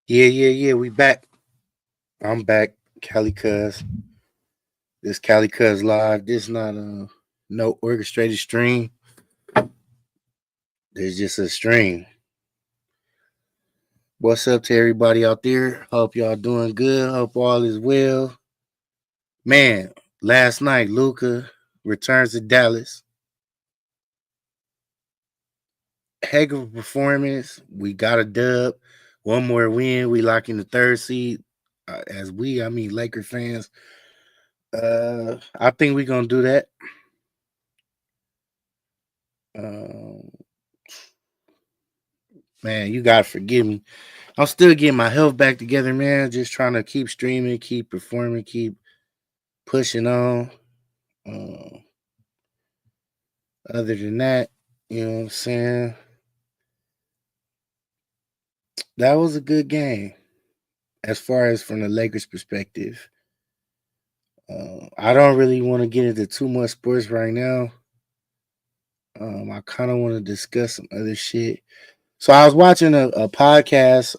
Yeah. We back. I'm back. Cali Cuzz. This Cali Cuzz live. This not no orchestrated stream. There's just a stream. What's up to everybody out there? Hope y'all doing good. Hope all is well. Man, last night Luka returns to Dallas. Heck of a performance. We got a dub. One more win. We lock in the third seed. I mean Laker fans. I think we're gonna do that. Um, Man, you gotta forgive me. I'm still getting my health back together, man. Just trying to keep streaming, keep performing, keep pushing on. Uh, Other than that, you know what I'm saying? That was a good game as far as from the Lakers' perspective. I don't really want to get into too much sports right now. I kind of want to discuss some other shit. So I was watching a podcast,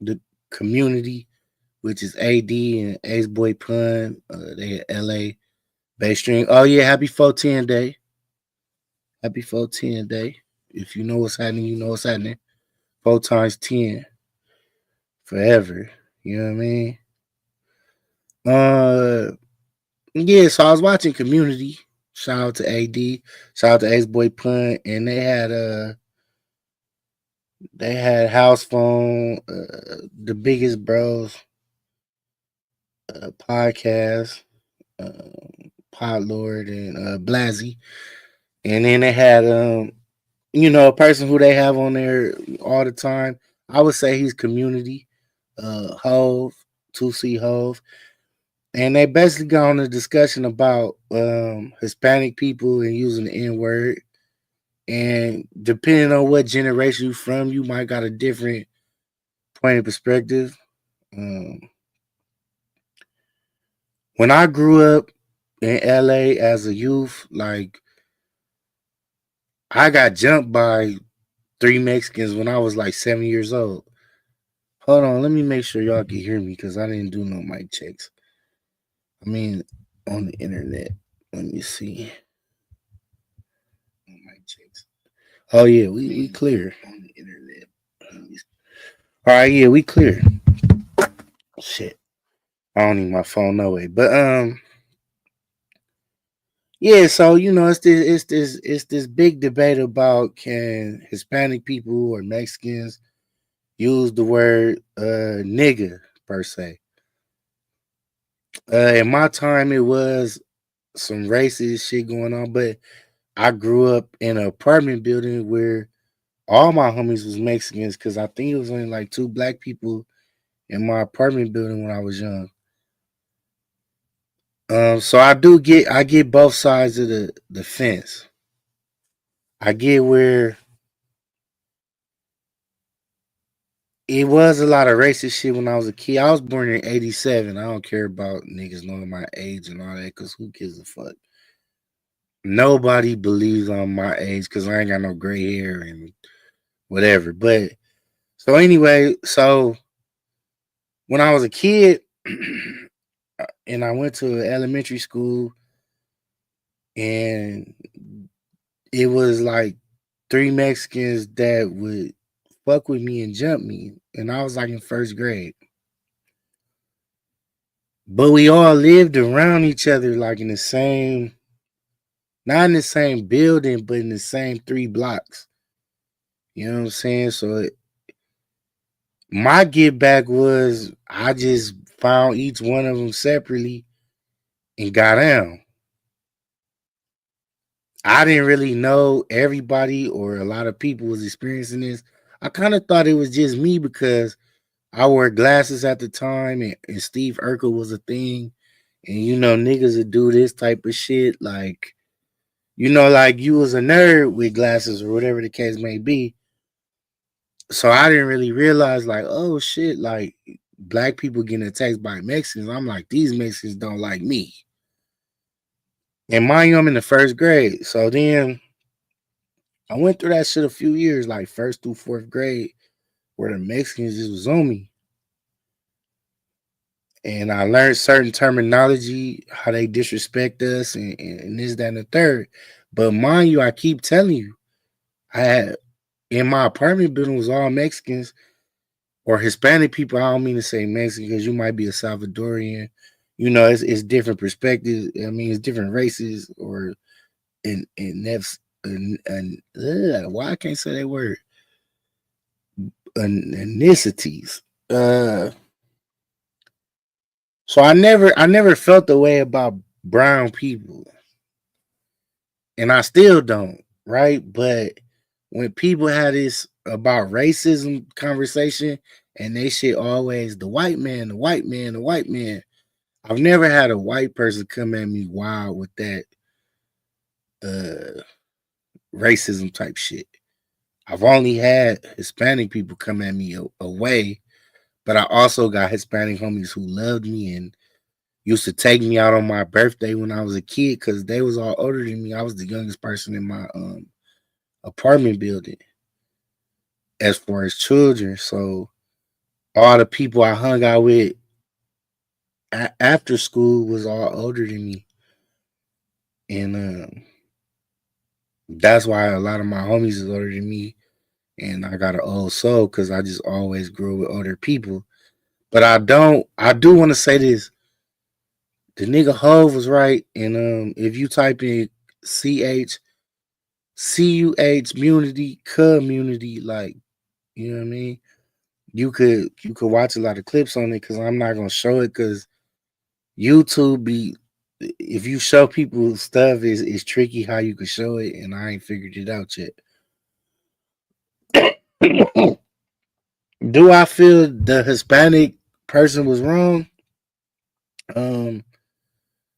the community, which is AD and Ace Boy Pun. They at LA Bay Stream. Oh yeah, happy 410 day. Happy 410 day. If you know what's happening, you know what's happening. 4 times 10 forever. You know what I mean? Uh yeah, so I was watching Community. Shout out to AD. Shout out to Ace Boy Pun. And they had House Phone, the biggest bros, podcast, Pod Lord and Blazzy. And then they had a person who they have on there all the time. I would say he's Community, Hove, 2C Hove. And they basically got on a discussion about Hispanic people and using the N word. And depending on what generation you're from, you might got a different point of perspective. Um, when I grew up in LA as a youth, like I got jumped by three Mexicans when I was like 7 years old. Hold on, let me make sure y'all can hear me because I didn't do no mic checks. I mean, on the internet. Let me see. Mic checks. Oh yeah, we clear on the internet. All right, yeah, we clear. Shit, I don't need my phone no way. But yeah. So it's this big debate about can Hispanic people or Mexicans use the word nigga per se. In my time, it was some racist shit going on, but I grew up in an apartment building where all my homies was Mexicans because I think it was only like two black people in my apartment building when I was young. So I get both sides of the fence. I get where it was a lot of racist shit when I was a kid. I was born in '87. I don't care about niggas knowing my age and all that because who gives a fuck? Nobody believes I'm my age because I ain't got no gray hair and whatever. But so anyway, so when I was a kid and I went to elementary school and it was like three Mexicans that would fuck with me and jump me. And I was like in first grade. But we all lived around each other, like in the same, not in the same building, but in the same 3 blocks. You know what I'm saying? So my get back was I just found each one of them separately and got down. I didn't really know everybody or a lot of people was experiencing this. I kind of thought it was just me because I wore glasses at the time and Steve Urkel was a thing. And niggas would do this type of shit. Like, like you was a nerd with glasses or whatever the case may be. So I didn't really realize, like, oh shit, like black people getting attacked by Mexicans. I'm like, these Mexicans don't like me. And mind you, I'm in the first grade. So then I went through that shit a few years, like first through fourth grade. where the Mexicans just was on me. And I learned certain terminology, how they disrespect us, and this, that, and the third. But mind you, I keep telling you, I had in my apartment building was all Mexicans or Hispanic people. I don't mean to say Mexican because you might be a Salvadorian. You know, it's different perspectives. I mean, it's different races or why I can't say that word, ethnicities. So I never felt the way about brown people, and I still don't, right? But when people have this about racism conversation, and they shit always the white man, the white man, the white man. I've never had a white person come at me wild with that uh racism type shit. I've only had Hispanic people come at me away, but I also got Hispanic homies who loved me and used to take me out on my birthday when I was a kid because they was all older than me. I was the youngest person in my apartment building as far as children. So all the people I hung out with after school was all older than me, and that's why a lot of my homies is older than me. And I got an old soul because I just always grew with older people. But I do want to say this. The nigga Hove was right. And if you type in CHCUH community, like, you know what I mean? You could watch a lot of clips on it because I'm not gonna show it because YouTube be if you show people stuff is tricky how you could show it, and I ain't figured it out yet. Do I feel the Hispanic person was wrong? Um,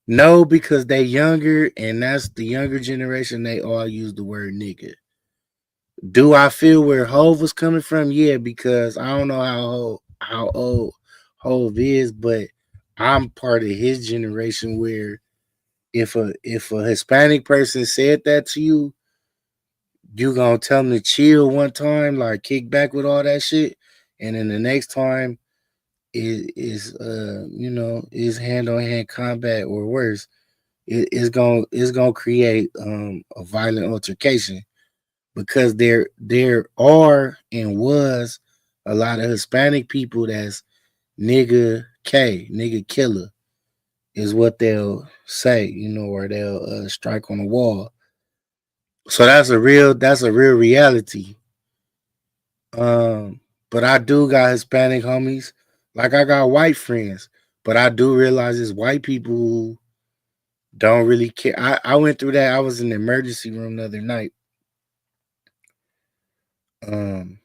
no, because they younger, and that's the younger generation. They all use the word nigga. Do I feel where Hove was coming from? Yeah, because I don't know how old Hove is, but I'm part of his generation where if a Hispanic person said that to you, you gonna tell them to chill one time, like kick back with all that shit, and then the next time is hand on hand combat or worse. It's gonna create a violent altercation because there are and was a lot of Hispanic people that's nigga killer is what they'll say, or they'll strike on the wall. So that's a real reality. Um, but I do got Hispanic homies, like I got white friends, but I do realize it's white people who don't really care. I went through that. I was in the emergency room the other night. Um,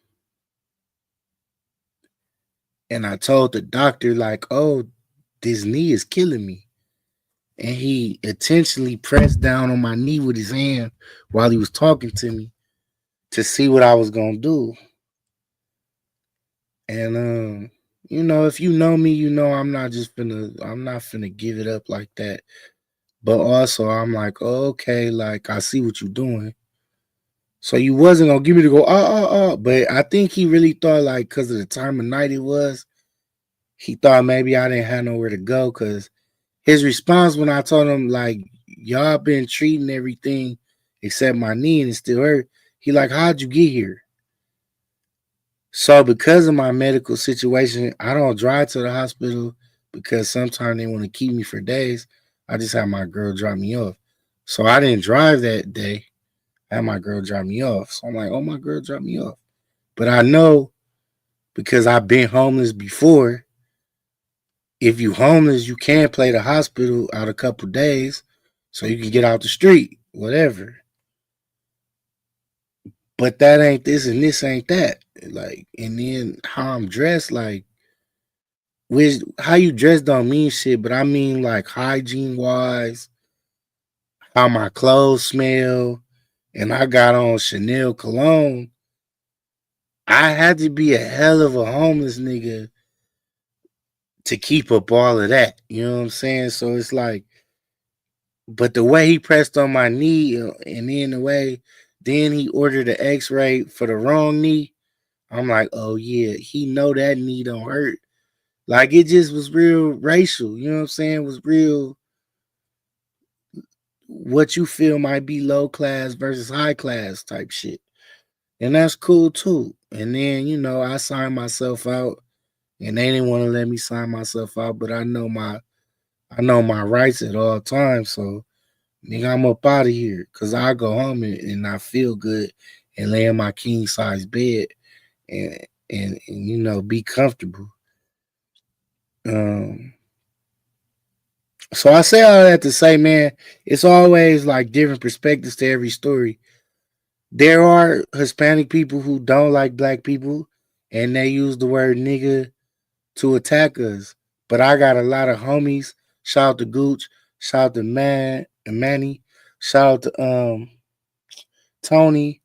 and I told the doctor, like, oh, this knee is killing me. And he intentionally pressed down on my knee with his hand while he was talking to me to see what I was gonna do. And if you know me, I'm not finna give it up like that. But also I'm like, oh, okay, like I see what you're doing. So you wasn't gonna give me to go, but I think he really thought like because of the time of night it was, he thought maybe I didn't have nowhere to go because his response when I told him like y'all been treating everything except my knee and it still hurt, he like, how'd you get here? So because of my medical situation, I don't drive to the hospital because sometimes they want to keep me for days. I just have my girl drop me off. So I didn't drive that day. I had my girl drop me off. So I'm like, oh, my girl dropped me off. But I know because I've been homeless before, if you homeless, you can play the hospital out a couple days so you can get out the street, whatever. But that ain't this and this ain't that. Like, and then how I'm dressed, like, which how you dress don't mean shit, but I mean like hygiene wise, how my clothes smell, and I got on Chanel cologne. I had to be a hell of a homeless nigga to keep up all of that. You know what I'm saying? So it's like, but the way he pressed on my knee, and then he ordered an X-ray for the wrong knee. I'm like, oh yeah, he know that knee don't hurt. Like it just was real racial, you know what I'm saying? It was real what you feel might be low class versus high class type shit. And that's cool too. And then, I signed myself out and they didn't want to let me sign myself out, but I know my rights at all times. So nigga, I'm up out of here. Cause I go home and I feel good and lay in my king size bed and and be comfortable. Um so I say all that to say, man, it's always like different perspectives to every story. There are Hispanic people who don't like black people and they use the word nigga to attack us. But I got a lot of homies. Shout out to Gooch, shout out to Man and Manny, shout out to Tony,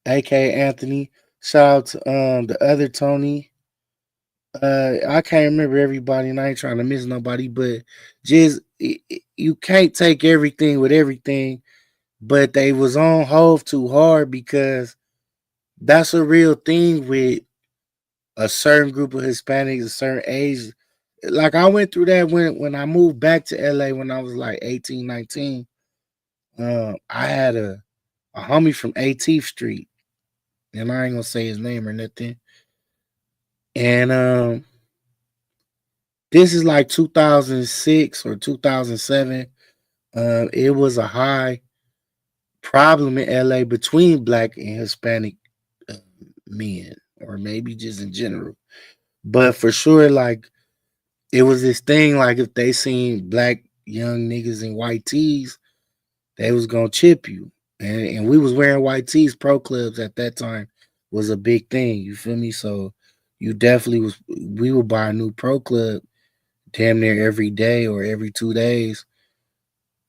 aka Anthony, shout out to the other Tony. I can't remember everybody and I ain't trying to miss nobody, but just you can't take everything with everything. But they was on Hove too hard because that's a real thing with a certain group of Hispanics, a certain age. Like I went through that when I moved back to LA when I was like 18, 19. I had a homie from 18th Street, and I ain't gonna say his name or nothing. And this is like 2006 or 2007. It was a high problem in LA between black and Hispanic uh, men, or maybe just in general. But for sure, like it was this thing like if they seen black young niggas in white tees, they was gonna chip you. And we was wearing white tees. Pro clubs at that time was a big thing. You feel me? So you definitely was. We would buy a new pro club damn near every day or every 2 days.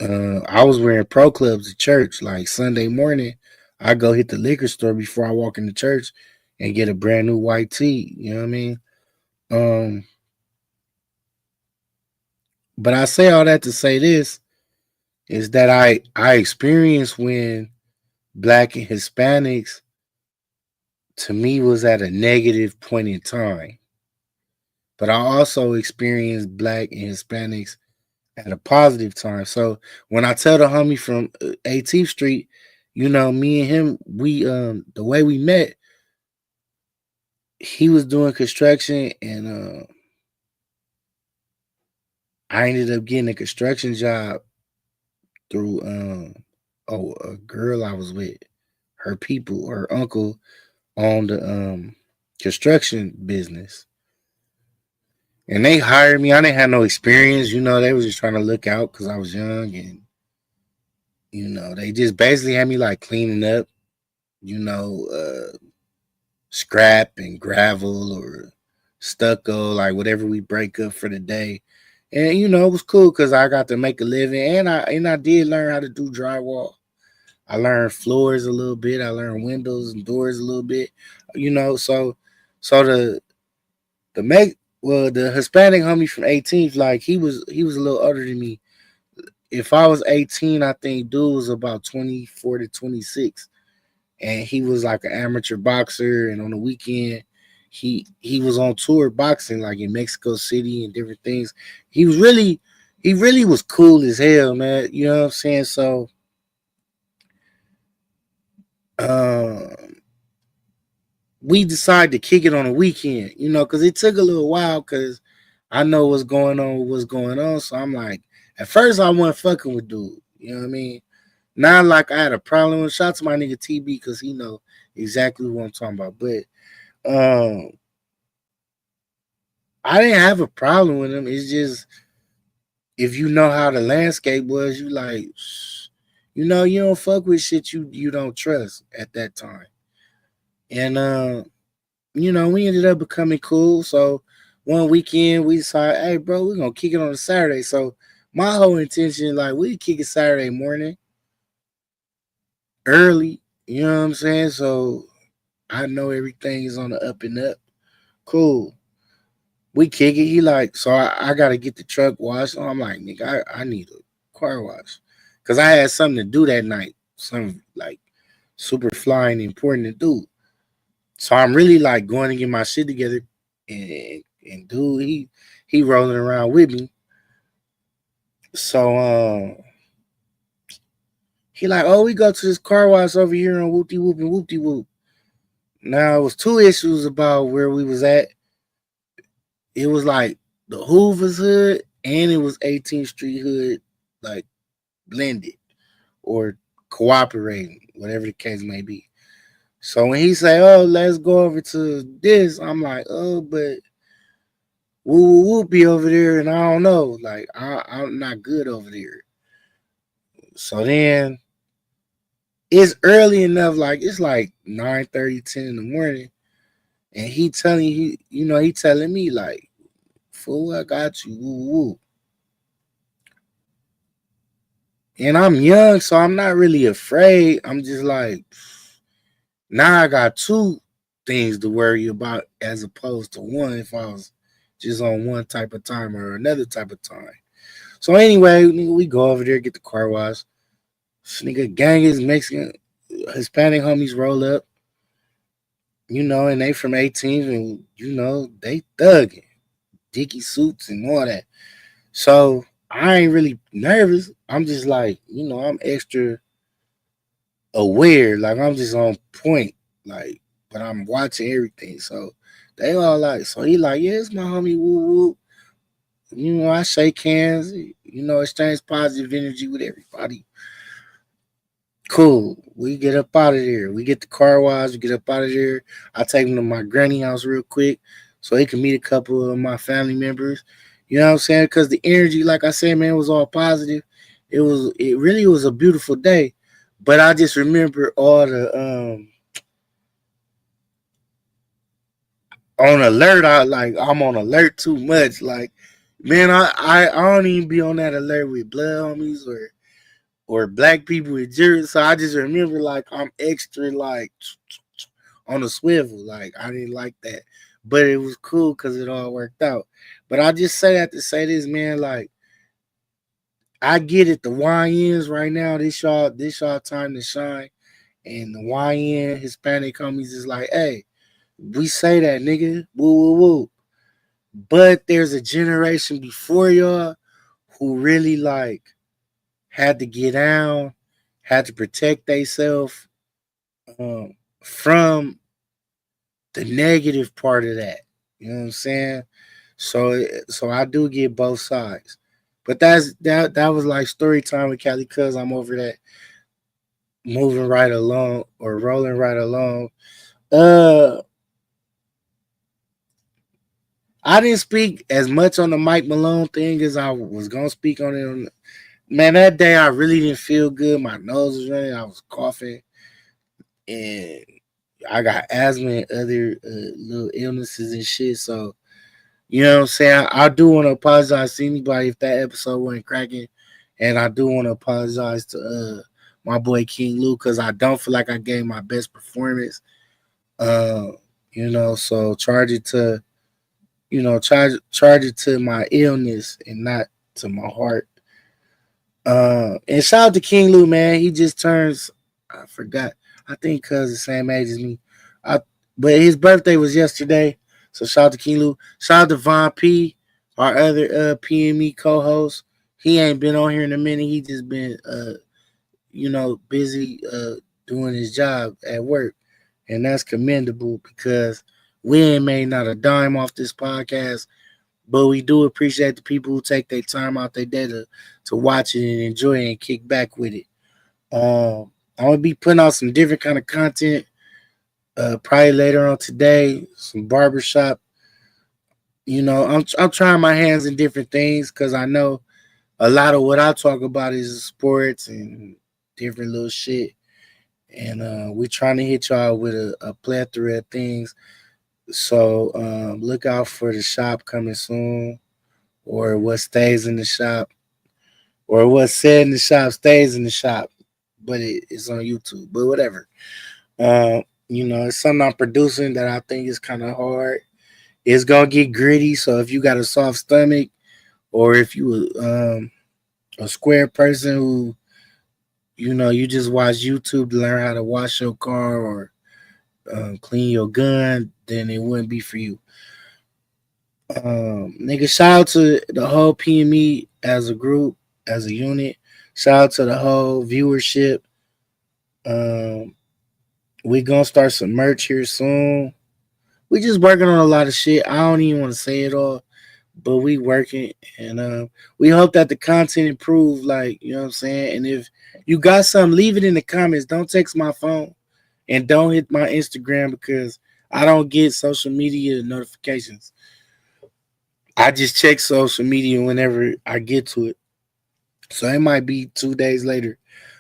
I was wearing pro clubs at church. Like Sunday morning, I go hit the liquor store before I walk into church and get a brand new white tee. You know what I mean? Um, but I say all that to say this is that I experienced when black and Hispanics to me was at a negative point in time. But I also experienced black and Hispanics at a positive time. So when I tell the homie from 18th Street, me and him, we the way we met, he was doing construction and I ended up getting a construction job through a girl I was with. Her uncle owned the construction business. And they hired me. I didn't have no experience. They was just trying to look out because I was young. And, they just basically had me like cleaning up, you know, uh, scrap and gravel or stucco, like whatever we break up for the day. And, it was cool because I got to make a living. And I did learn how to do drywall. I learned floors a little bit. I learned windows and doors a little bit. So the make well the Hispanic homie from 18th, like he was a little older than me. If I was 18, I think dude was about 24 to 26, and he was like an amateur boxer. And on the weekend, he was on tour boxing like in Mexico City and different things. He really was cool as hell, man. You know what I'm saying? So, um, we decided to kick it on the weekend, because it took a little while because I know what's going on. So I'm like, at first I wasn't fucking with dude. You know what I mean? Not like I had a problem with. Shout out to my nigga TB because he know exactly what I'm talking about. But um, I didn't have a problem with him. It's just if you know how the landscape was, you like, you don't fuck with shit you don't trust at that time. And we ended up becoming cool. So one weekend we decided, hey bro, we're gonna kick it on a Saturday. So my whole intention, like we kick it Saturday morning, early, you know what I'm saying? So I know everything is on the up and up. Cool. We kick it. He like, so I gotta get the truck washed. So I'm like, nigga, I need a car wash. Cause I had something to do that night. Something like super flying important to do. So I'm really like going to get my shit together, and dude, he rolling around with me. So he like, oh, we go to this car wash over here on Whoopty Whoop and Whoopty Whoop. Now it was two issues about where we was at. It was like the Hoover's hood and it was 18th Street hood, like blended or cooperating, whatever the case may be. So when he say, "Oh, let's go over to this," I'm like, "Oh, but woo woo woo be over there," and I don't know, like I'm not good over there. So then it's early enough, like it's like 9:30, 10 in the morning, and he telling me like, "Fool, I got you, woo woo," and I'm young, so I'm not really afraid. I'm just like, now I got two things to worry about as opposed to one if I was just on one type of time or another type of time. So anyway, nigga, we go over there, get the car wash. This nigga gang is Mexican, Hispanic homies roll up, and they from 18 and they thugging, dicky suits and all that. So I ain't really nervous. I'm just like, I'm extra aware, like I'm just on point, like, but I'm watching everything. So they all like, so he like, yeah, it's my homie, woo woo. I shake hands, exchange positive energy with everybody. Cool. We get up out of there. We get the car wash. We get up out of there. I take him to my granny house real quick so he can meet a couple of my family members. You know what I'm saying? Because the energy, like I said, man, was all positive. It really was a beautiful day. But I just remember all the on alert. I'm on alert too much. Like, man, I don't even be on that alert with blood homies or black people with jerseys. So I just remember like I'm extra like on a swivel. Like I didn't like that, but it was cool because it all worked out. But I just say that to say this, man. Like I get it. The YNs right now, this y'all time to shine. And the YN Hispanic homies is like, hey, we say that, nigga, woo woo woo. But there's a generation before y'all who really like had to get down, had to protect themselves from the negative part of that. You know what I'm saying? So I do get both sides. But that was like story time with Cali Cuzz. I'm over that, moving right along or rolling right along. Uh I didn't speak as much on the Mike Malone thing as I was gonna speak on it. Man, that day I really didn't feel good. My nose was running. I was coughing, and I got asthma and other little illnesses and shit. So you know what I'm saying. I do want to apologize to anybody if that episode wasn't cracking, and I do want to apologize to my boy King Luke because I don't feel like I gave my best performance. Uh, so charge it to charge it to my illness and not to my heart. And shout out to King Lou, man. He just turns. I forgot. I think cuz the same age as me. I but his birthday was yesterday. So shout out to King Lou. Shout out to Von P, our other PME co-host. He ain't been on here in a minute. He just been busy doing his job at work. And that's commendable because we ain't made not a dime off this podcast. But we do appreciate the people who take their time out their day to watch it and enjoy it and kick back with it. I'm gonna be putting out some different kind of content. Probably later on today, some barbershop. I'm trying my hands in different things because I know a lot of what I talk about is sports and different little shit. And we're trying to hit y'all with a plethora of things. So look out for the shop coming soon, or what stays in the shop, or what's said in the shop stays in the shop, but it's on YouTube. But whatever. It's something I'm producing that I think is kind of hard. It's gonna get gritty. So if you got a soft stomach, or if you a square person who you just watch YouTube to learn how to wash your car, or clean your gun, then it wouldn't be for you. Nigga, shout out to the whole PME as a group, as a unit. Shout out to the whole viewership. Um, we gonna start some merch here soon. We just working on a lot of shit. I don't even want to say it all, but we working, and we hope that the content improve. Like, you know what I'm saying. And if you got something, leave it in the comments. Don't text my phone, and don't hit my Instagram because I don't get social media notifications. I just check social media whenever I get to it. So it might be 2 days later.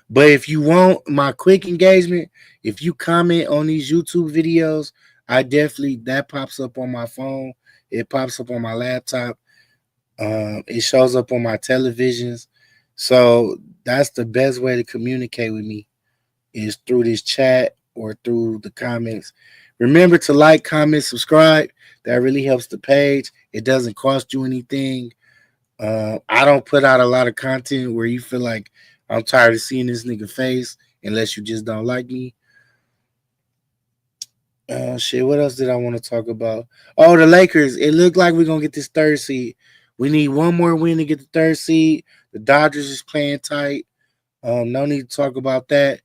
But if you want my quick engagement, if you comment on these YouTube videos, I definitely that pops up on my phone. It pops up on my laptop. It shows up on my televisions. So that's the best way to communicate with me is through this chat or through the comments. Remember to like, comment, subscribe. That really helps the page. It doesn't cost you anything. I don't put out a lot of content where you feel like I'm tired of seeing this nigga face unless you just don't like me. Shit, what else did I want to talk about? Oh, the Lakers. It looked like we're gonna get this third seed. We need one more win to get the third seed. The Dodgers is playing tight. No need to talk about that.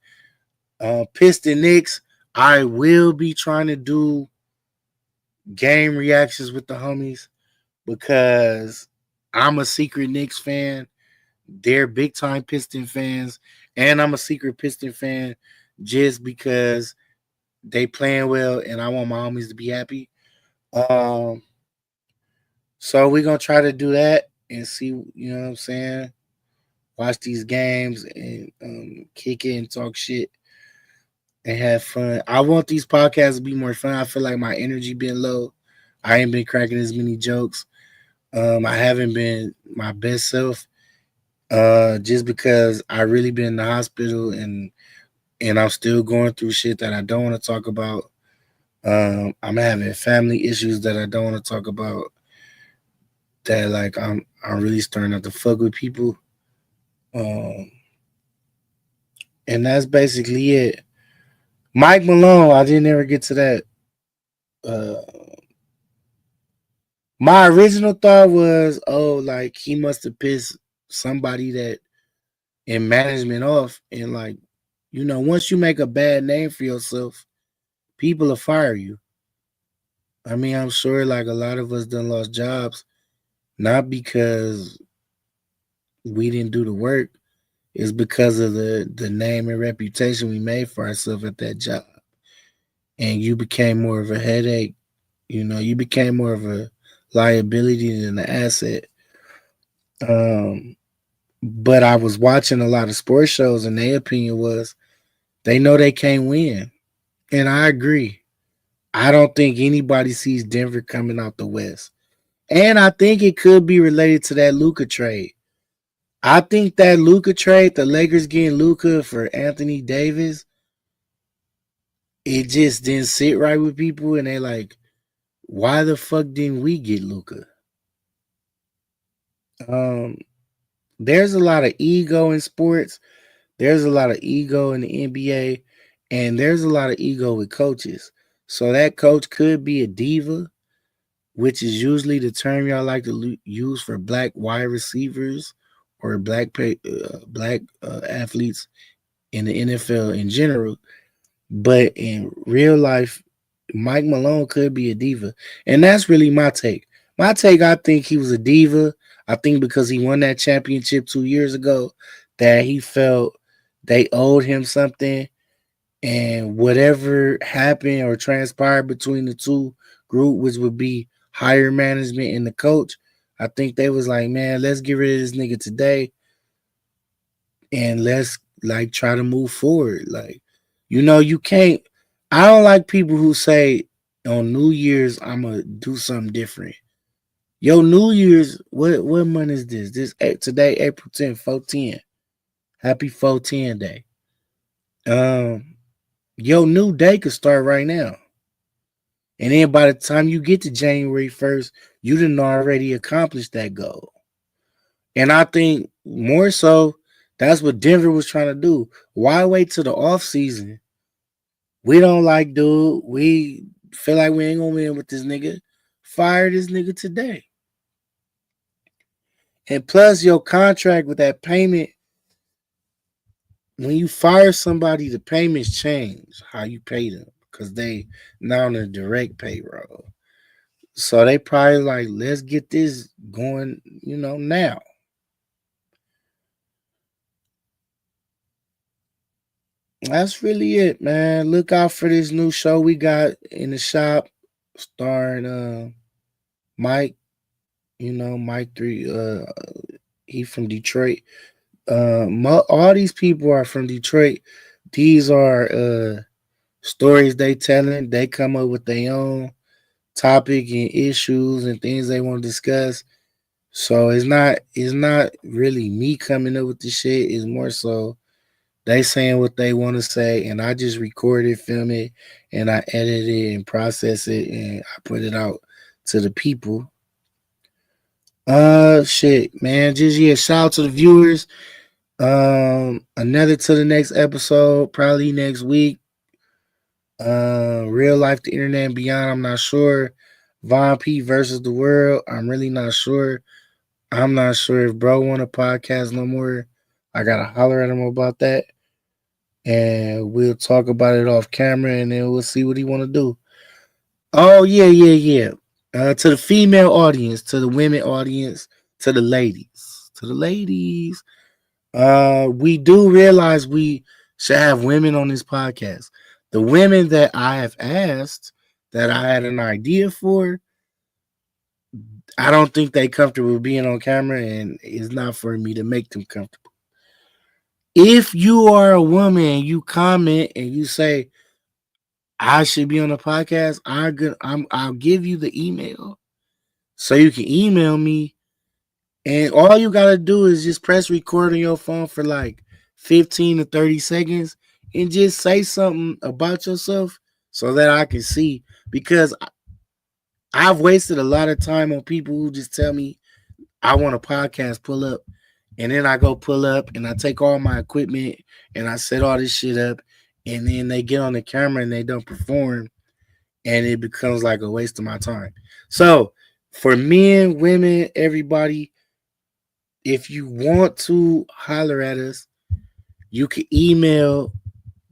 Piston Knicks. I will be trying to do game reactions with the homies because I'm a secret Knicks fan. They're big time Piston fans, and I'm a secret Piston fan just because they playing well, and I want my homies to be happy. Um, so we're gonna try to do that and see. You know what I'm saying? Watch these games and kick it and talk shit and have fun. I want these podcasts to be more fun. I feel like my energy been low. I ain't been cracking as many jokes. I haven't been my best self. Just because I really been in the hospital and I'm still going through shit that I don't want to talk about. I'm having family issues that I don't want to talk about. That like I'm really starting not to fuck with people. Um, and that's basically it. Mike Malone, I didn't ever get to that. Uh, my original thought was, oh, like he must have pissed somebody that in management off, and like, once you make a bad name for yourself, people will fire you. I mean, I'm sure like a lot of us done lost jobs, not because we didn't do the work, it's because of the name and reputation we made for ourselves at that job. And you became more of a headache, you became more of a liability than an asset. Um, but I was watching a lot of sports shows, and their opinion was they know they can't win. And I agree. I don't think anybody sees Denver coming out the West. And I think it could be related to that Luka trade. I think that Luka trade, the Lakers getting Luka for Anthony Davis, it just didn't sit right with people, and they like, why the fuck didn't we get Luka? Um, there's a lot of ego in sports. There's a lot of ego in the NBA, and there's a lot of ego with coaches. So that coach could be a diva, which is usually the term y'all like to use for black wide receivers or black athletes in the NFL in general. But in real life, Mike Malone could be a diva, and that's really my take. My take, I think he was a diva. I think because he won that championship 2 years ago, that he felt they owed him something, and whatever happened or transpired between the two group, which would be higher management and the coach, I think they was like, man, let's get rid of this nigga today and let's like try to move forward. Like, you can't. I don't like people who say on New Year's I'm gonna do something different. Yo, New Year's, what month is this? Today, April 10th, 410. Happy 410 day. Um, your new day could start right now. And then by the time you get to January 1st, you didn't already accomplish that goal. And I think more so, that's what Denver was trying to do. Why wait till the off season We don't like dude. We feel like we ain't gonna win with this nigga. Fire this nigga today. And plus your contract with that payment, when you fire somebody, the payments change how you pay them because they now on a direct payroll. So they probably like, let's get this going, now. That's really it, man. Look out for this new show we got in the shop starring Mike, Mike 3, he from Detroit. All these people are from Detroit. These are stories they telling. They come up with their own topic and issues and things they want to discuss. So it's not really me coming up with the shit. It's more so they saying what they want to say, and I just record it, film it, and I edit it and process it, and I put it out to the people. Shit, man. Just yeah, shout out to the viewers. Another to the next episode, probably next week. Real life, the internet and beyond. I'm not sure. Von P versus the world. I'm really not sure. I'm not sure if bro want a podcast no more. I gotta holler at him about that, and we'll talk about it off camera, and then we'll see what he want to do. Oh yeah, yeah, yeah. To the female audience, to the women audience, to the ladies, to the ladies. We do realize we should have women on this podcast. The women that I have asked that I had an idea for, I don't think they comfortable being on camera, and it's not for me to make them comfortable. If you are a woman and you comment and you say I should be on the podcast, I'll give you the email so you can email me. And all you gotta do is just press record on your phone for like 15 to 30 seconds and just say something about yourself so that I can see. Because I've wasted a lot of time on people who just tell me I want a podcast, pull up. And then I go pull up and I take all my equipment and I set all this shit up. And then they get on the camera and they don't perform. And it becomes like a waste of my time. So for men, women, everybody, if you want to holler at us, you can email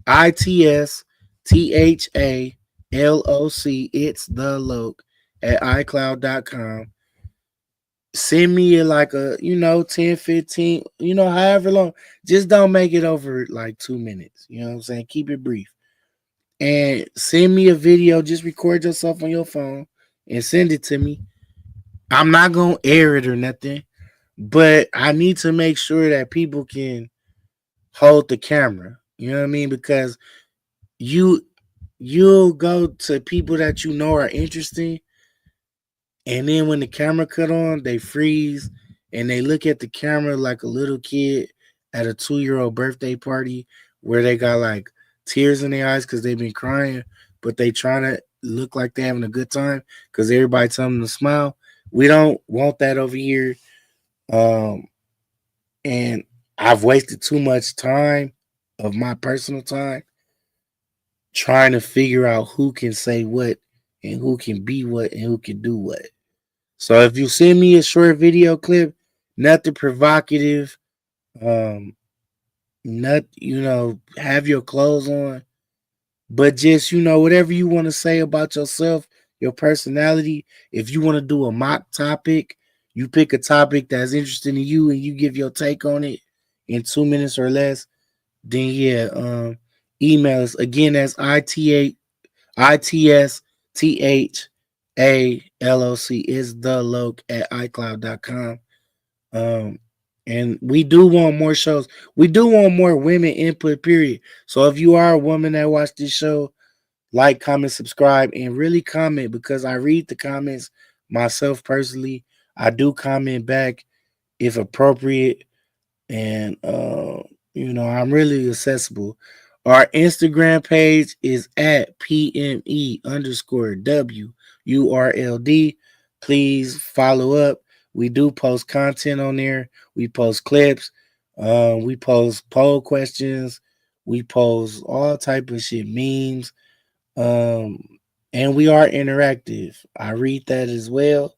ITSTHALOC, it's the loc at iCloud.com. Send me like a, 10, 15, however long. Just don't make it over like 2 minutes. You know what I'm saying? Keep it brief. And send me a video. Just record yourself on your phone and send it to me. I'm not going to air it or nothing, but I need to make sure that people can hold the camera. You know what I mean? Because you'll go to people that you know are interesting, and then when the camera cut on, they freeze and they look at the camera like a little kid at a 2-year-old birthday party where they got like tears in their eyes because they've been crying, but they trying to look like they're having a good time because everybody telling them to smile. We don't want that over here. Um, and I've wasted too much time of my personal time trying to figure out who can say what and who can be what and who can do what. So if you send me a short video clip, nothing provocative, not have your clothes on, but just whatever you want to say about yourself, your personality. If you want to do a mock topic, you pick a topic that's interesting to you and you give your take on it in 2 minutes or less. Then yeah, email us again. That's ITSTHALOC is the loc at iCloud.com. Um, and we do want more shows. We do want more women input, period. So if you are a woman that watch this show, like, comment, subscribe, and really comment because I read the comments myself personally. I do comment back if appropriate. And I'm really accessible. Our Instagram page is at PME_WURLD. Please follow up. We do post content on there. We post clips. We post poll questions. We post all type of shit, memes. And we are interactive. I read that as well.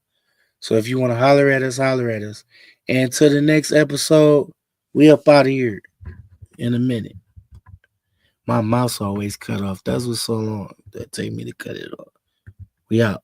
So if you want to holler at us, holler at us. And to the next episode, we up out of here in a minute. My mouse always cut off. That's what's so long that take me to cut it off. We out.